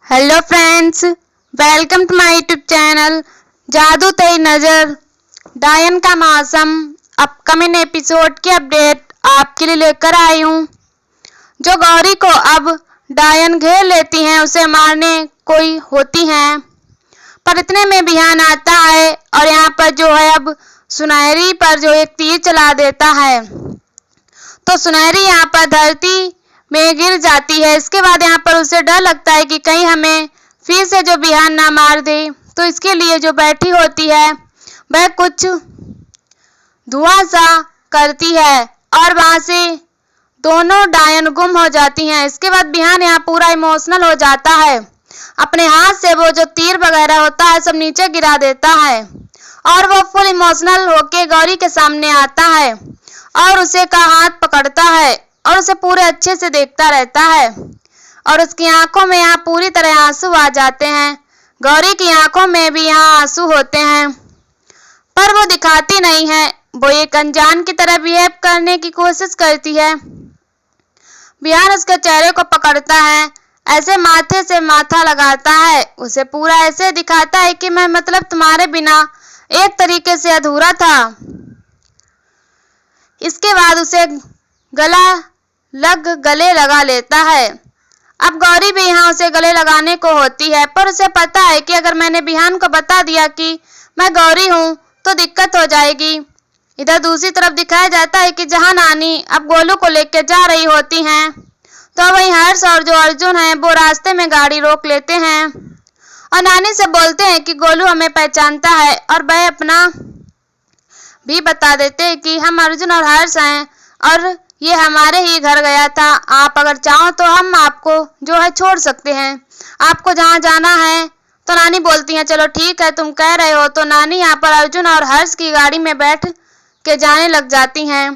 Hello friends, welcome to my YouTube channel जादू तेरी नज़र। डायन का मौसम अपकमिंग एपिसोड की अपडेट आपके लिए लेकर आई हूँ। जो गौरी को अब डायन घेर लेती हैं, उसे मारने कोई होती हैं, पर इतने में बिहान आता है और यहाँ पर जो है अब सुनहरी पर जो एक तीर चला देता है, तो सुनहरी यहाँ पर धरती में गिर जाती है। इसके बाद यहाँ पर उसे डर लगता है कि कहीं हमें फिर से जो बिहान ना मार दे, तो इसके लिए जो बैठी होती है वह कुछ धुआं सा करती है और वहां से दोनों डायन गुम हो जाती हैं। इसके बाद बिहान यहाँ पूरा इमोशनल हो जाता है, अपने हाथ से वो जो तीर वगैरह होता है सब नीचे गिरा देता है और वो फुल इमोशनल होके गौरी के सामने आता है और उसे का हाथ पकड़ता है और उसे पूरे अच्छे से देखता रहता है और उसकी आंखों में यहाँ पूरी तरह आंसू आ जाते हैं। गौरी की आंखों में भी यहाँ आंसू होते हैं, पर वो दिखाती नहीं है, वो एक अनजान की तरह बिहेव करने की कोशिश करती है। बिहान उसके चेहरे को पकड़ता है, ऐसे माथे से माथा लगाता है, उसे पूरा ऐसे दिखाता है कि मैं मतलब तुम्हारे बिना एक तरीके से अधूरा था। इसके बाद उसे गले लगा लेता है। अब गौरी भी यहाँ उसे गले लगाने को होती है, पर उसे पता है कि अगर मैंने बिहान को बता दिया कि मैं गौरी हूँ तो दिक्कत हो जाएगी। इधर दूसरी तरफ दिखाया जाता है कि जहाँ नानी अब गोलू को लेकर जा रही होती हैं, तो वहीं हर्ष और जो अर्जुन है वो रास्ते में गाड़ी रोक लेते हैं और नानी से बोलते हैं कि गोलू हमें पहचानता है और वह अपना भी बता देते हैं कि हम अर्जुन और हर्ष हैं और ये हमारे ही घर गया था। आप अगर चाहो तो हम आपको जो है छोड़ सकते हैं, आपको जहाँ जाना है। तो नानी बोलती हैं चलो ठीक है, तुम कह रहे हो। तो नानी यहाँ पर अर्जुन और हर्ष की गाड़ी में बैठ के जाने लग जाती हैं।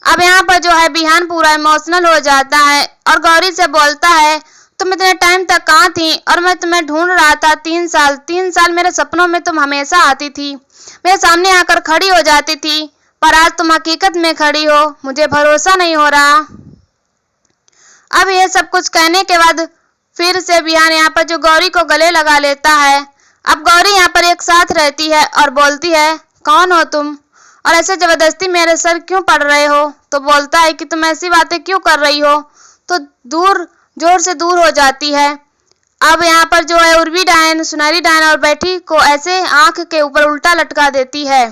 अब यहाँ पर जो है बिहान पूरा इमोशनल हो जाता है और गौरी से बोलता है तुम इतने टाइम तक कहाँ थी और मैं तुम्हें ढूंढ रहा था। 3 साल मेरे सपनों में तुम हमेशा आती थी, मेरे सामने आकर खड़ी हो जाती थी, पर आज तुम हकीकत में खड़ी हो, मुझे भरोसा नहीं हो रहा। अब ये सब कुछ कहने के बाद फिर से बिहान यहाँ पर जो गौरी को गले लगा लेता है। अब गौरी यहाँ पर एक साथ रहती है और बोलती है कौन हो तुम और ऐसे जबरदस्ती मेरे सर क्यों पड़ रहे हो। तो बोलता है कि तुम ऐसी बातें क्यों कर रही हो, तो जोर से दूर हो जाती है। अब यहाँ पर जो है उर्वी डायन सुनहरी डायन और बैठी को ऐसे आंख के ऊपर उल्टा लटका देती है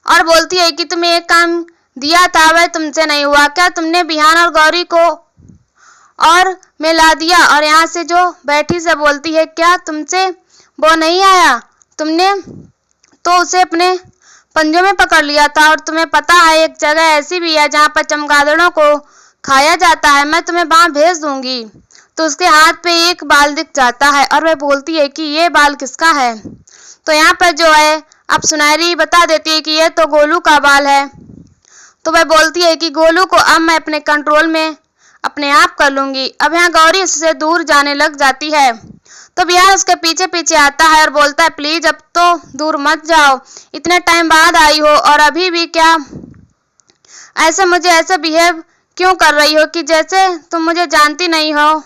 और बोलती है कि तुम्हें एक काम दिया था वह तुमसे नहीं हुआ क्या, तुमने बिहान और गौरी को और मिला दिया। और यहाँ से जो बैठी से बोलती है क्या तुमसे वो नहीं आया, तुमने तो उसे अपने पंजों में पकड़ लिया था और तुम्हें पता है एक जगह ऐसी भी है जहाँ पर चमगादड़ों को खाया जाता है, मैं तुम्हें वहां भेज दूंगी। तो उसके हाथ पे एक बाल दिख जाता है और वह बोलती है कि ये बाल किसका है। तो यहाँ पर जो है अब सुनहरी बता देती है कि ये तो गोलू का बाल है। तो वह बोलती है कि गोलू को अब मैं अपने कंट्रोल में अपने आप कर लूंगी। अब यहाँ गौरी उससे दूर जाने लग जाती है, तो बिहान उसके पीछे पीछे आता है और बोलता है प्लीज अब तो दूर मत जाओ, इतने टाइम बाद आई हो और अभी भी क्या ऐसे मुझे ऐसे बिहेव क्यों कर रही हो कि जैसे तुम मुझे जानती नहीं हो।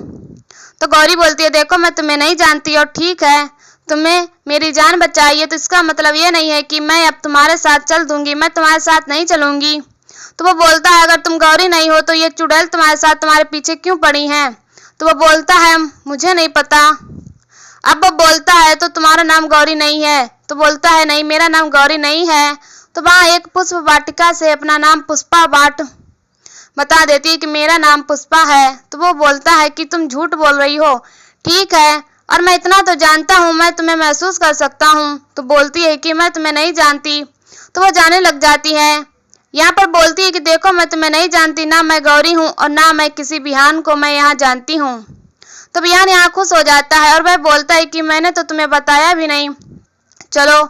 तो गौरी बोलती है देखो मैं तुम्हें नहीं जानती और ठीक है तुम्हें मेरी जान बचाई है, तो इसका मतलब ये नहीं है कि मैं अब तुम्हारे साथ चल दूंगी, मैं तुम्हारे साथ नहीं चलूंगी। तो वो बोलता है अगर तुम गौरी नहीं हो तो ये चुड़ैल तुम्हारे साथ तुम्हारे पीछे क्यों पड़ी हैं। तो वो बोलता है मुझे नहीं पता। अब वो बोलता है तो तुम्हारा नाम गौरी नहीं है। तो बोलता है नहीं मेरा नाम गौरी नहीं है। तो वहाँ एक पुष्प वाटिका से अपना नाम पुष्पा बाट बता देती है कि मेरा नाम पुष्पा है। तो वो बोलता है कि तुम झूठ बोल रही हो, ठीक है और मैं इतना तो जानता हूँ, मैं तुम्हें महसूस कर सकता हूँ। तो बोलती है कि मैं तुम्हें नहीं जानती। तो वो जाने लग जाती है। यहाँ पर बोलती है कि देखो मैं तुम्हें नहीं जानती, ना मैं गौरी हूँ और ना मैं किसी बिहान को मैं यहाँ जानती हूँ। तो बिहान यहाँ खुश हो जाता है और वह बोलता है कि मैंने तो तुम्हें बताया भी नहीं, चलो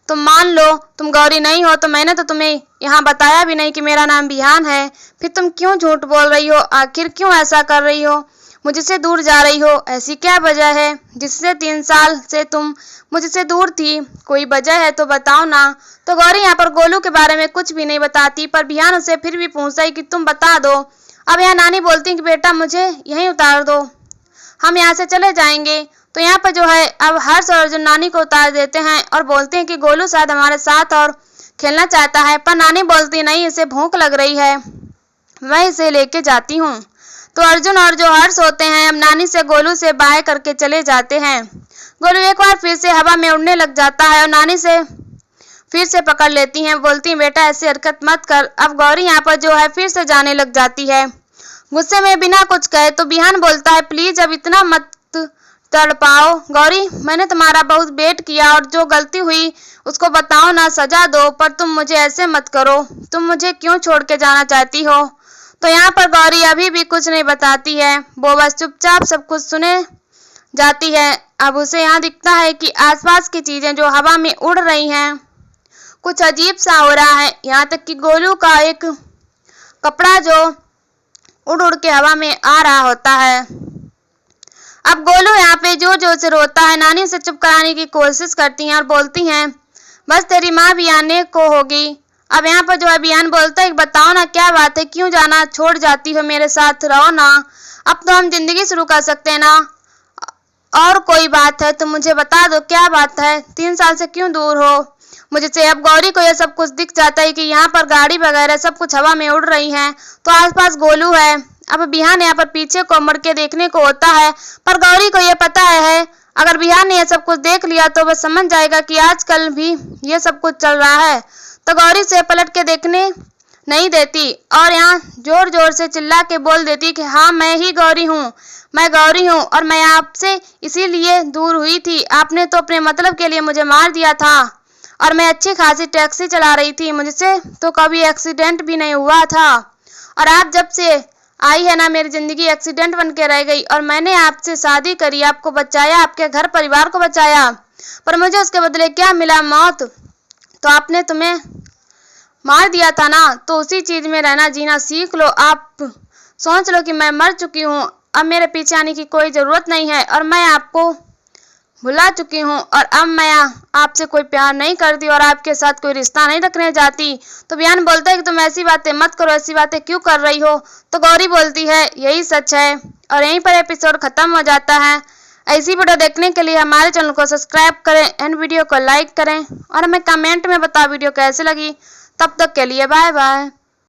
तुम मान लो तुम गौरी नहीं हो, तो मैंने तो तुम्हें यहाँ बताया भी नहीं कि मेरा नाम बिहान है, फिर तुम क्यों झूठ बोल रही हो, आखिर क्यों ऐसा कर रही हो, मुझसे दूर जा रही हो, ऐसी क्या वजह है जिससे 3 साल से तुम मुझसे दूर थी, कोई वजह है तो बताओ ना। तो गौरी यहाँ पर गोलू के बारे में कुछ भी नहीं बताती, पर बिहान उसे फिर भी पूछता है कि तुम बता दो। अब यहाँ नानी बोलती है कि बेटा मुझे यहीं उतार दो। हम यहाँ से चले जाएंगे। तो यहाँ पर जो है अब हर्ष और अर्जुन नानी को उतार देते हैं और बोलते हैं कि गोलू शायद हमारे साथ और खेलना चाहता है, पर नानी बोलती नहीं, इसे भूख लग रही है, मैं इसे लेके जाती हूँ। तो अर्जुन और जो हर्ष होते हैं अब नानी से गोलू से बाय करके चले जाते हैं। गोलू एक बार फिर से हवा में उड़ने लग जाता है और नानी से फिर से पकड़ लेती हैं, बोलती बेटा ऐसी हरकत मत कर। अब गौरी यहाँ पर जो है फिर से जाने लग जाती है गुस्से में बिना कुछ कहे। तो बिहान बोलता है प्लीज अब इतना मत तड़पाओ गौरी, मैंने तुम्हारा बहुत वेट किया और जो गलती हुई उसको बताओ ना, सजा दो, पर तुम मुझे ऐसे मत करो, तुम मुझे क्यों छोड़ के जाना चाहती हो। तो यहाँ पर गौरी अभी भी कुछ नहीं बताती है, वो बस चुपचाप सब कुछ सुने जाती है। अब उसे यहाँ दिखता है कि आसपास की चीजें जो हवा में उड़ रही हैं, कुछ अजीब सा हो रहा है। यहाँ तक कि गोलू का एक कपड़ा जो उड़ उड़ के हवा में आ रहा होता है। अब गोलू यहाँ पे जोर जोर से रोता है, नानी उसे चुप कराने की कोशिश करती हैं और बोलती हैं बस तेरी माँ भी आने को होगी। अब यहाँ पर जो है बिहान बोलता है बताओ ना क्या बात है, क्यों जाना छोड़ जाती हो, मेरे साथ रहो ना, अब तो हम जिंदगी शुरू कर सकते हैं ना, और कोई बात है तो मुझे बता दो क्या बात है, 3 साल से क्यों दूर हो मुझसे। अब गौरी को यह सब कुछ दिख जाता है कि यहाँ पर गाड़ी वगैरह सब कुछ हवा में उड़ रही हैं, तो आसपास गोलू है। अब बिहान यहाँ पर पीछे को मुड़ के देखने को होता है, पर गौरी को यह पता है अगर बिहान ने यह सब कुछ देख लिया तो वह समझ जाएगा कि आजकल भी ये सब कुछ चल रहा है। तो गौरी से पलट के देखने नहीं देती और यहाँ जोर जोर से चिल्ला के बोल देती कि हाँ मैं ही गौरी हूँ, मैं गौरी हूँ और मैं आपसे इसीलिए दूर हुई थी, आपने तो अपने मतलब के लिए मुझे मार दिया था और मैं अच्छी खासी टैक्सी चला रही थी, मुझसे तो कभी एक्सीडेंट भी नहीं हुआ था, और आप जब से आई है ना मेरी जिंदगी एक्सीडेंट बन के रह गई, और मैंने आपसे शादी करी, आपको बचाया, आपके घर परिवार को बचाया, पर मुझे उसके बदले क्या मिला, मौत। तो आपने तुम्हें मार दिया था ना, तो उसी चीज में रहना जीना सीख लो। आप सोच लो कि मैं मर चुकी हूँ, अब मेरे पीछे आने की कोई जरूरत नहीं है और मैं आपको भुला चुकी हूँ, और अब मैं आपसे कोई प्यार नहीं करती और आपके साथ कोई रिश्ता नहीं रखने जाती। तो बिहान बोलता है कि तुम ऐसी बातें मत करो, ऐसी बातें क्यों कर रही हो। तो गौरी बोलती है यही सच है, और यहीं पर एपिसोड खत्म हो जाता है। ऐसी वीडियो देखने के लिए हमारे चैनल को सब्सक्राइब करें एंड वीडियो को लाइक करें और हमें कमेंट में बताओ वीडियो कैसे लगी। तब तक के लिए बाय बाय।